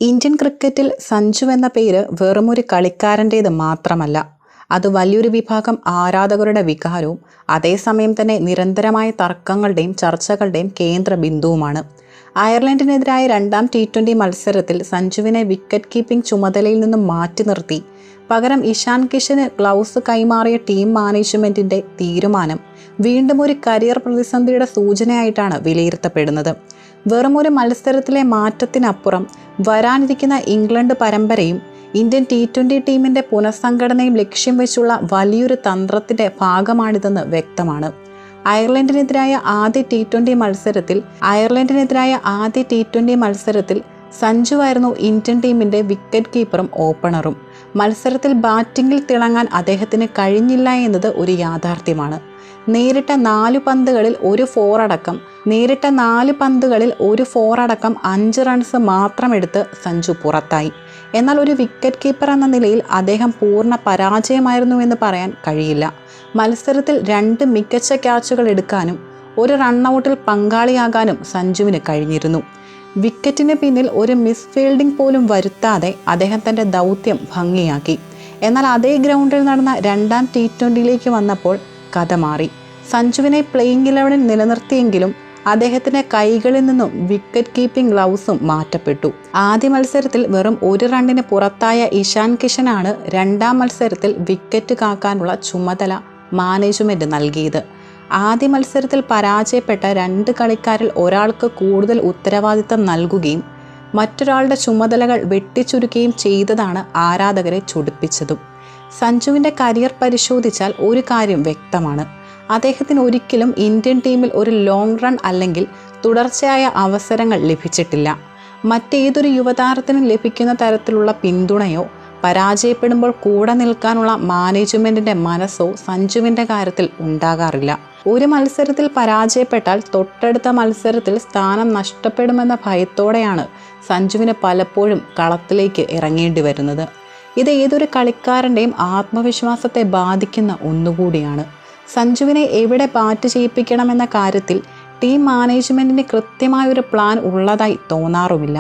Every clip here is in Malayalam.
ഇന്ത്യൻ ക്രിക്കറ്റിൽ സഞ്ജു എന്ന പേര് വെറുമൊരു കളിക്കാരൻ്റേത് മാത്രമല്ല, അത് വലിയൊരു വിഭാഗം ആരാധകരുടെ വികാരവും അതേസമയം തന്നെ നിരന്തരമായ തർക്കങ്ങളുടെയും ചർച്ചകളുടെയും കേന്ദ്ര ബിന്ദുവുമാണ്. അയർലൻഡിനെതിരായ രണ്ടാം T20 മത്സരത്തിൽ സഞ്ജുവിനെ വിക്കറ്റ് കീപ്പിംഗ് ചുമതലയിൽ നിന്നും മാറ്റി നിർത്തി പകരം ഇഷാൻ കിഷന് ഗ്ലൗസ് കൈമാറിയ ടീം മാനേജ്മെൻറ്റിൻ്റെ തീരുമാനം വീണ്ടും ഒരു കരിയർ പ്രതിസന്ധിയുടെ സൂചനയായിട്ടാണ് വിലയിരുത്തപ്പെടുന്നത്. വെറുമൊരു മത്സരത്തിലെ മാറ്റത്തിനപ്പുറം വരാനിരിക്കുന്ന ഇംഗ്ലണ്ട് പരമ്പരയും ഇന്ത്യൻ T20 ടീമിൻ്റെ പുനഃസംഘടനയും ലക്ഷ്യം വെച്ചുള്ള വലിയൊരു തന്ത്രത്തിൻ്റെ ഭാഗമാണിതെന്ന് വ്യക്തമാണ്. അയർലൻഡിനെതിരായ ആദ്യ T20 മത്സരത്തിൽ സഞ്ജുവായിരുന്നു ഇന്ത്യൻ ടീമിൻ്റെ വിക്കറ്റ് കീപ്പറും ഓപ്പണറും. മത്സരത്തിൽ ബാറ്റിങ്ങിൽ തിളങ്ങാൻ അദ്ദേഹത്തിന് കഴിഞ്ഞില്ല എന്നത് ഒരു യാഥാർത്ഥ്യമാണ്. നേരിട്ട 4 പന്തുകളിൽ ഒരു ഫോർ അടക്കം 5 റൺസ് മാത്രമെടുത്ത് സഞ്ജു പുറത്തായി. എന്നാൽ ഒരു വിക്കറ്റ് കീപ്പർ എന്ന നിലയിൽ അദ്ദേഹം പൂർണ്ണ പരാജയമായിരുന്നുവെന്ന് പറയാൻ കഴിയില്ല. മത്സരത്തിൽ 2 മികച്ച ക്യാച്ചുകൾ എടുക്കാനും ഒരു റണ്ണൌട്ടിൽ പങ്കാളിയാകാനും സഞ്ജുവിന് കഴിഞ്ഞിരുന്നു. വിക്കറ്റിന് പിന്നിൽ ഒരു മിസ് ഫീൽഡിംഗ് പോലും വരുത്താതെ അദ്ദേഹം തൻ്റെ ദൗത്യം ഭംഗിയാക്കി. എന്നാൽ അതേ ഗ്രൗണ്ടിൽ നടന്ന രണ്ടാം T20 വന്നപ്പോൾ കഥ മാറി. സഞ്ജുവിനെ പ്ലേയിങ് 11 നിലനിർത്തിയെങ്കിലും അദ്ദേഹത്തിൻ്റെ കൈകളിൽ നിന്നും വിക്കറ്റ് കീപ്പിംഗ് ഗ്ലൗസും മാറ്റപ്പെട്ടു. ആദ്യ മത്സരത്തിൽ വെറും 1 റണ്ണിന് പുറത്തായ ഇഷാൻ കിഷനാണ് രണ്ടാം മത്സരത്തിൽ വിക്കറ്റ് കാക്കാനുള്ള ചുമതല മാനേജ്മെൻറ്റ് നൽകിയത്. ആദ്യ മത്സരത്തിൽ പരാജയപ്പെട്ട 2 കളിക്കാരിൽ ഒരാൾക്ക് കൂടുതൽ ഉത്തരവാദിത്തം നൽകുകയും മറ്റൊരാളുടെ ചുമതലകൾ വെട്ടിച്ചുരുക്കുകയും ചെയ്തതാണ് ആരാധകരെ ചൊടിപ്പിച്ചതും. സഞ്ജുവിൻ്റെ കരിയർ പരിശോധിച്ചാൽ ഒരു കാര്യം വ്യക്തമാണ്. അദ്ദേഹത്തിന് ഒരിക്കലും ഇന്ത്യൻ ടീമിൽ ഒരു ലോങ് റൺ അല്ലെങ്കിൽ തുടർച്ചയായ അവസരങ്ങൾ ലഭിച്ചിട്ടില്ല. മറ്റേതൊരു യുവതാരത്തിനും ലഭിക്കുന്ന തരത്തിലുള്ള പിന്തുണയോ പരാജയപ്പെടുമ്പോൾ കൂടെ നിൽക്കാനുള്ള മാനേജ്മെൻറ്റിൻ്റെ മനസ്സോ സഞ്ജുവിൻ്റെ കാര്യത്തിൽ ഉണ്ടാകാറില്ല. ഒരു മത്സരത്തിൽ പരാജയപ്പെട്ടാൽ തൊട്ടടുത്ത മത്സരത്തിൽ സ്ഥാനം നഷ്ടപ്പെടുമെന്ന ഭയത്തോടെയാണ് സഞ്ജുവിന് പലപ്പോഴും കളത്തിലേക്ക് ഇറങ്ങേണ്ടി വരുന്നത്. ഇത് ഏതൊരു കളിക്കാരൻ്റെയും ആത്മവിശ്വാസത്തെ ബാധിക്കുന്ന ഒന്നുകൂടിയാണ്. സഞ്ജുവിനെ എവിടെ ബാറ്റ് ചെയ്യിപ്പിക്കണമെന്ന കാര്യത്തിൽ ടീം മാനേജ്മെൻറ്റിന് കൃത്യമായൊരു പ്ലാൻ ഉള്ളതായി തോന്നാറുമില്ല.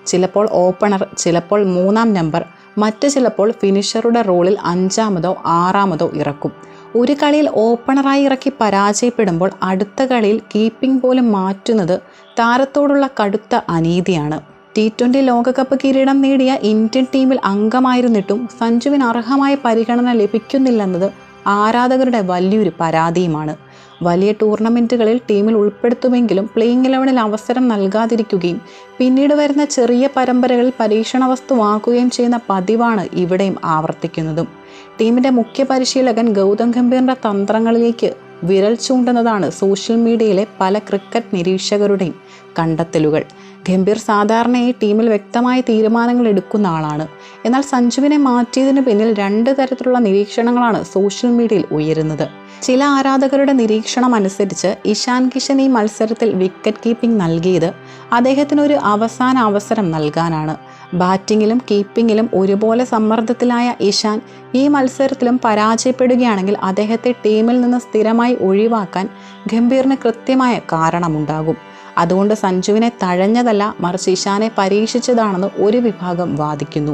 ചിലപ്പോൾ ഓപ്പണർ, ചിലപ്പോൾ 3-ാം നമ്പർ, മറ്റ് ചിലപ്പോൾ ഫിനിഷറുടെ റോളിൽ 5-മതോ 6-മതോ ഇറക്കും. ഒരു കളിയിൽ ഓപ്പണറായി ഇറക്കി പരാജയപ്പെടുമ്പോൾ അടുത്ത കളിയിൽ കീപ്പിംഗ് പോലും മാറ്റുന്നത് താരത്തോടുള്ള കടുത്ത അനീതിയാണ്. T20 ലോകകപ്പ് കിരീടം നേടിയ ഇന്ത്യൻ ടീമിൽ അംഗമായിരുന്നിട്ടും സഞ്ജുവിന് അർഹമായ പരിഗണന ലഭിക്കുന്നില്ലെന്നത് ആരാധകരുടെ വലിയൊരു പരാതിയുമാണ്. വലിയ ടൂർണമെൻറ്റുകളിൽ ടീമിൽ ഉൾപ്പെടുത്തുമെങ്കിലും പ്ലേയിങ് 11 അവസരം നൽകാതിരിക്കുകയും പിന്നീട് വരുന്ന ചെറിയ പരമ്പരകളിൽ പരീക്ഷണ വസ്തുവാക്കുകയും ചെയ്യുന്ന പതിവാണ് ഇവിടെയും ആവർത്തിക്കുന്നതും. ടീമിൻ്റെ മുഖ്യ പരിശീലകൻ ഗൗതം ഗംഭീറിൻ്റെ തന്ത്രങ്ങളിലേക്ക് വിരൽ ചൂണ്ടുന്നതാണ് സോഷ്യൽ മീഡിയയിലെ പല ക്രിക്കറ്റ് നിരീക്ഷകരുടെയും കണ്ടെത്തലുകൾ. ഗംഭീർ സാധാരണയായി ടീമിൽ വ്യക്തമായ തീരുമാനങ്ങൾ എടുക്കുന്ന ആളാണ്. എന്നാൽ സഞ്ജുവിനെ മാറ്റിയതിന് പിന്നിൽ 2 തരത്തിലുള്ള നിരീക്ഷണങ്ങളാണ് സോഷ്യൽ മീഡിയയിൽ ഉയരുന്നത്. ചില ആരാധകരുടെ നിരീക്ഷണം അനുസരിച്ച് ഇഷാൻ കിഷൻ ഈ മത്സരത്തിൽ വിക്കറ്റ് കീപ്പിംഗ് നൽകിയത് അദ്ദേഹത്തിനൊരു അവസാന അവസരം നൽകാനാണ്. ബാറ്റിങ്ങിലും കീപ്പിങ്ങിലും ഒരുപോലെ സമ്മർദ്ദത്തിലായ ഇഷാൻ ഈ മത്സരത്തിലും പരാജയപ്പെടുകയാണെങ്കിൽ അദ്ദേഹത്തെ ടീമിൽ നിന്ന് സ്ഥിരമായി ഒഴിവാക്കാൻ ഗംഭീറിന് കൃത്യമായ കാരണമുണ്ടാകും. അതുകൊണ്ട് സഞ്ജുവിനെ തഴഞ്ഞതല്ല, മറിച്ച് ഇഷാനെ പരീക്ഷിച്ചതാണെന്ന് ഒരു വിഭാഗം വാദിക്കുന്നു.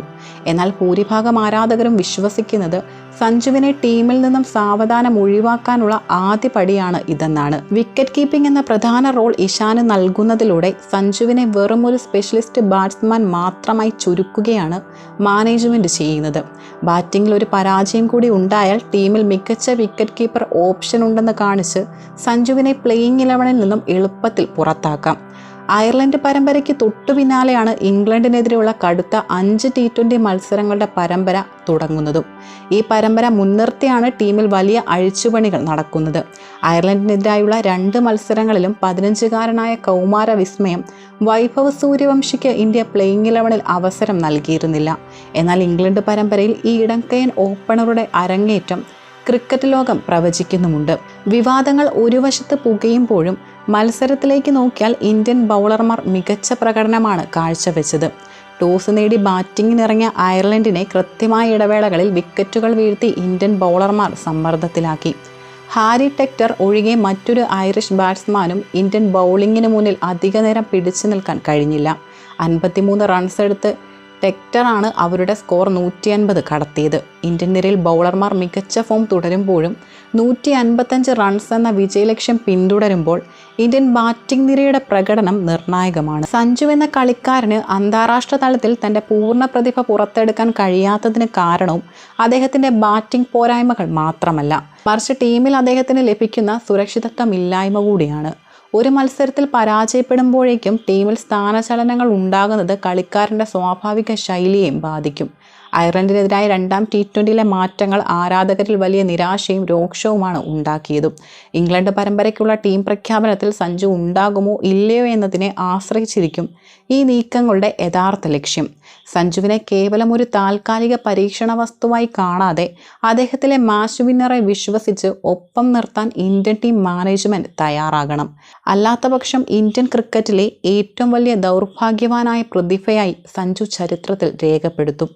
എന്നാൽ ഭൂരിഭാഗം ആരാധകരും വിശ്വസിക്കുന്നത് സഞ്ജുവിനെ ടീമിൽ നിന്നും സാവധാനം ഒഴിവാക്കാനുള്ള ആദ്യ പടിയാണ് ഇതെന്നാണ്. വിക്കറ്റ് കീപ്പിംഗ് എന്ന പ്രധാന റോൾ ഇഷാന് നൽകുന്നതിലൂടെ സഞ്ജുവിനെ വെറും ഒരു സ്പെഷ്യലിസ്റ്റ് ബാറ്റ്സ്മാൻ മാത്രമായി ചുരുക്കുകയാണ് മാനേജ്മെൻറ്റ് ചെയ്യുന്നത്. ബാറ്റിങ്ങിൽ ഒരു പരാജയം കൂടി ഉണ്ടായാൽ ടീമിൽ മികച്ച വിക്കറ്റ് കീപ്പർ ഓപ്ഷൻ ഉണ്ടെന്ന് കാണിച്ച് സഞ്ജുവിനെ പ്ലേയിങ് 11 നിന്നും എളുപ്പത്തിൽ പുറത്താക്കാം. അയർലൻഡ് പരമ്പരയ്ക്ക് തൊട്ടു പിന്നാലെയാണ് ഇംഗ്ലണ്ടിനെതിരെയുള്ള കടുത്ത 5 T20 മത്സരങ്ങളുടെ പരമ്പര തുടങ്ങുന്നതും. ഈ പരമ്പര മുൻനിർത്തിയാണ് ടീമിൽ വലിയ അഴിച്ചുപണികൾ നടക്കുന്നത്. അയർലൻഡിനെതിരായുള്ള 2 മത്സരങ്ങളിലും 15-കാരനായ കൗമാര വിസ്മയം വൈഭവ് സൂര്യവംശിക്ക് ഇന്ത്യ പ്ലേയിങ് 11 അവസരം നൽകിയിരുന്നില്ല. എന്നാൽ ഇംഗ്ലണ്ട് പരമ്പരയിൽ ഈ ഇടംകൈയൻ ഓപ്പണറുടെ അരങ്ങേറ്റം ക്രിക്കറ്റ് ലോകം പ്രവചിക്കുന്നുമുണ്ട്. വിവാദങ്ങൾ ഒരു വശത്ത് പുകയുമ്പോഴും മത്സരത്തിലേക്ക് നോക്കിയാൽ ഇന്ത്യൻ ബൗളർമാർ മികച്ച പ്രകടനമാണ് കാഴ്ചവെച്ചത്. ടോസ് നേടി ബാറ്റിങ്ങിനിറങ്ങിയ അയർലൻഡിനെ കൃത്യമായ ഇടവേളകളിൽ വിക്കറ്റുകൾ വീഴ്ത്തി ഇന്ത്യൻ ബൗളർമാർ സമ്മർദ്ദത്തിലാക്കി. ഹാരി ടെക്ടർ ഒഴികെ മറ്റൊരു ഐറിഷ് ബാറ്റ്സ്മാനും ഇന്ത്യൻ ബൗളിങ്ങിന് മുന്നിൽ അധിക നേരം പിടിച്ചു നിൽക്കാൻ കഴിഞ്ഞില്ല. 53 റൺസ് എടുത്ത് ടെക്ടറാണ് അവരുടെ സ്കോർ 150 കടത്തിയത്. ഇന്ത്യൻ നിരയിൽ ബൗളർമാർ മികച്ച ഫോം തുടരുമ്പോഴും 155 റൺസ് എന്ന വിജയലക്ഷ്യം പിന്തുടരുമ്പോൾ ഇന്ത്യൻ ബാറ്റിംഗ് നിരയുടെ പ്രകടനം നിർണായകമാണ്. സഞ്ജു എന്ന കളിക്കാരന് അന്താരാഷ്ട്ര തലത്തിൽ തൻ്റെ പൂർണ്ണ പ്രതിഭ പുറത്തെടുക്കാൻ കഴിയാത്തതിന് കാരണവും അദ്ദേഹത്തിൻ്റെ ബാറ്റിംഗ് പോരായ്മകൾ മാത്രമല്ല, മറിച്ച് ടീമിൽ അദ്ദേഹത്തിന് ലഭിക്കുന്ന സുരക്ഷിതത്വമില്ലായ്മ കൂടിയാണ്. ഒരു മത്സരത്തിൽ പരാജയപ്പെടുമ്പോഴേക്കും ടീമിൽ സ്ഥാനചലനങ്ങൾ ഉണ്ടാകുന്നത് കളിക്കാരൻ്റെ സ്വാഭാവിക ശൈലിയെയും ബാധിക്കും. അയർലൻഡിനെതിരായ 2ാം T20യിലെ മാറ്റങ്ങൾ ആരാധകരിൽ വലിയ നിരാശയും രോക്ഷവുമാണ് ഉണ്ടാക്കിയതും. ഇംഗ്ലണ്ട് പരമ്പരയ്ക്കുള്ള ടീം പ്രഖ്യാപനത്തിൽ സഞ്ജു ഉണ്ടാകുമോ ഇല്ലയോ എന്നതിനെ ആശ്രയിച്ചിരിക്കും ഈ നീക്കങ്ങളുടെ യഥാർത്ഥ ലക്ഷ്യം. സഞ്ജുവിനെ കേവലം ഒരു താൽക്കാലിക പരീക്ഷണ വസ്തുവായി കാണാതെ അദ്ദേഹത്തിലെ മാച്ച് വിന്നറെ വിശ്വസിച്ച് ഒപ്പം നിർത്താൻ ഇന്ത്യൻ ടീം മാനേജ്മെൻറ്റ് തയ്യാറാകണം. അല്ലാത്തപക്ഷം ഇന്ത്യൻ ക്രിക്കറ്റിലെ ഏറ്റവും വലിയ ദൗർഭാഗ്യവാനായ പ്രതിഭയായി സഞ്ജു ചരിത്രത്തിൽ രേഖപ്പെടുത്തും.